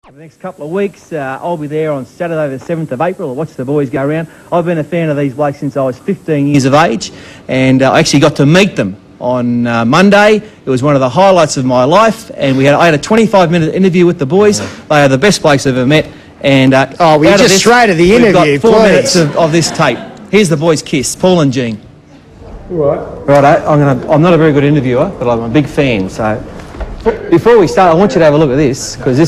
For the next couple of weeks, I'll be there on Saturday the 7th of April. I'll watch the boys go around. I've been a fan of these blokes since I was 15 years of age, and I actually got to meet them on Monday. It was one of the highlights of my life, and I had a 25-minute interview with the boys. They are the best blokes I've ever met. And we just straight to the interview, we've got 4 minutes of this tape. Here's the boys' kiss, Paul and Jean. Right. Righto, I'm not a very good interviewer, but I'm a big fan. So before we start, I want you to have a look at this, because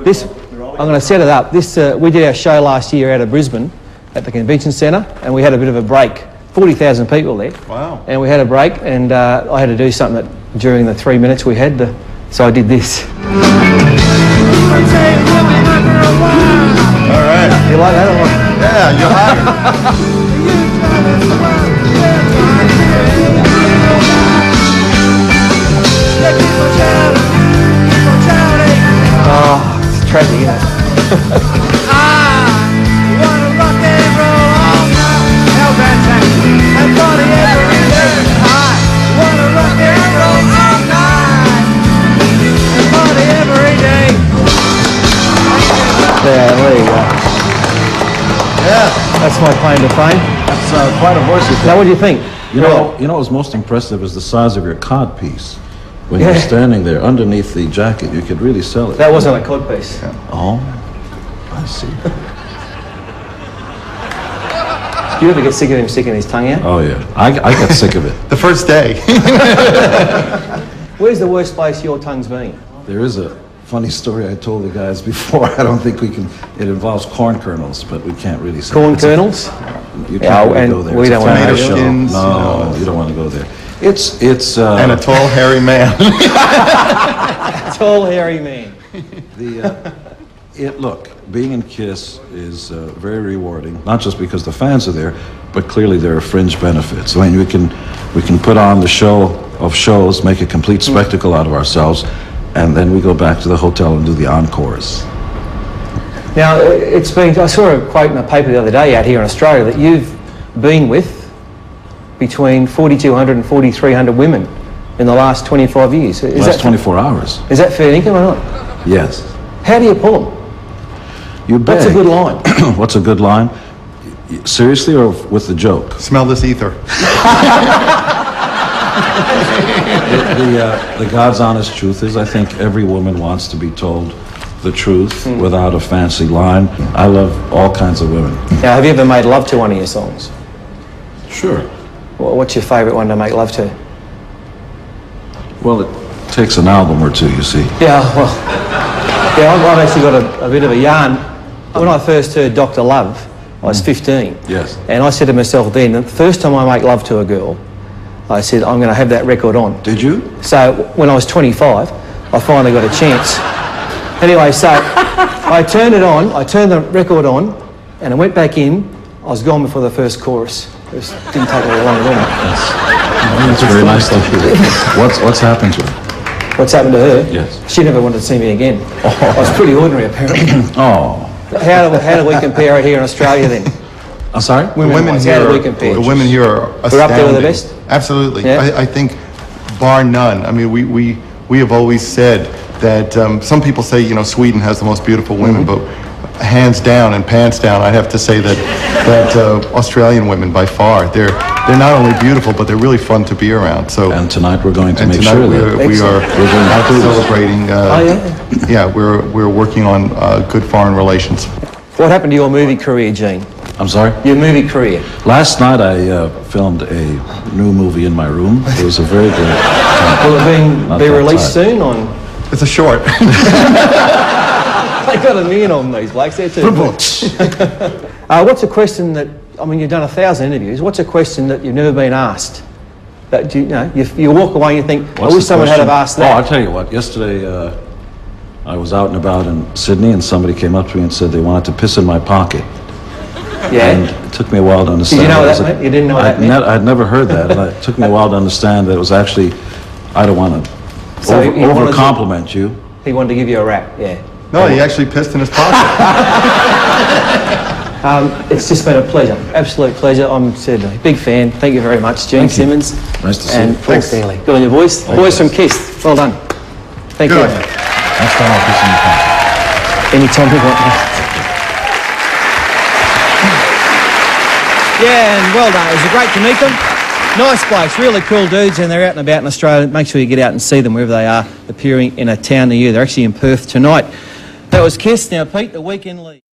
I'm going to set it up. We did our show last year out of Brisbane at the convention centre, and we had a bit of a break. 40,000 people there. Wow. And we had a break, and I had to do something during the 3 minutes we had, so I did this. All right. You like that or what? Yeah, you're hired. Oh, it's tragic, isn't it? Yeah, there you go. Yeah. That's my claim to fame. That's quite a voice. Now, what do you think? You know what was most impressive is the size of your cod piece. When you're standing there underneath the jacket, you could really sell it. That wasn't a cod piece. Yeah. Oh, I see. Do you ever get sick of him sticking his tongue out? Oh, yeah. I got sick of it. The first day. Where's the worst place your tongue's been? There is a funny story I told the guys before. I don't think we can. It involves corn kernels, but we can't really say. Corn kernels? You can't really go there. We don't want to tomato go skins. No, you don't want to go there. It's and a tall, hairy man. Tall, hairy man. Look, being in KISS is very rewarding. Not just because the fans are there, but clearly there are fringe benefits. I mean, we can put on the show of shows, make a complete spectacle out of ourselves, and then we go back to the hotel and do the encores. Now, I saw a quote in a paper the other day out here in Australia that you've been with between 4,200 and 4,300 women in the last 25 years. Last 24 hours. Is that fair income or not? Yes. How do you pull them? You beg. What's a good line? What's a good line? Seriously, or with the joke? Smell this ether. The God's honest truth is, I think every woman wants to be told the truth without a fancy line. I love all kinds of women. Now, have you ever made love to one of your songs? Sure. What's your favourite one to make love to? Well, it takes an album or two, you see. Yeah, well, I've actually got a bit of a yarn. When I first heard Dr. Love, I was 15. Yes. And I said to myself then, the first time I make love to a girl, I said, I'm going to have that record on. Did you? So when I was 25, I finally got a chance. Anyway, so I turned it on, I turned the record on, and I went back in. I was gone before the first chorus. It didn't take very long at all. That's very nice of you. What's happened to her? What's happened to her? Yes. She never wanted to see me again. I was pretty ordinary, apparently. Oh. How do we compare it here in Australia then? I'm sorry? The women here are astounding. We're up there with the best? Absolutely. Yeah. I think, bar none. I mean, we have always said that some people say, you know, Sweden has the most beautiful women, but hands down and pants down, I'd have to say that Australian women, by far, they're not only beautiful, but they're really fun to be around. So, and tonight we're going to make tonight sure that we are celebrating. Yeah, we're working on good foreign relations. What happened to your movie career, Gene? I'm sorry? Your movie career. Last night I filmed a new movie in my room. It was a very good time. Will it be released soon on? It's a short. They got a million of them, these blokes. They're too good. What's a question that, I mean, you've done 1,000 interviews. What's a question that you've never been asked? That you walk away and you think, I wish someone had have asked that. Oh, I'll tell you what. Yesterday I was out and about in Sydney and somebody came up to me and said they wanted to piss in my pocket. Yeah. And it took me a while to understand. Did you know what that meant? You didn't know what that meant? I'd never heard that, and it took me a while to understand that it was actually, I don't want to over-compliment you. He wanted to give you a rap, yeah. No, he actually pissed in his pocket. It's just been a pleasure, absolute pleasure. I'm a big fan. Thank you very much, Gene Simmons. Nice to see and you. Paul Stanley. Good on your voice. Boys from KISS, well done. Thank you. Good. Next time I'll piss in your pocket. Anytime you want. Yeah, and well done. It was great to meet them. Nice blokes, really cool dudes, and they're out and about in Australia. Make sure you get out and see them wherever they are, appearing in a town near you. They're actually in Perth tonight. That was Kiss. Now, Pete, the weekend lead.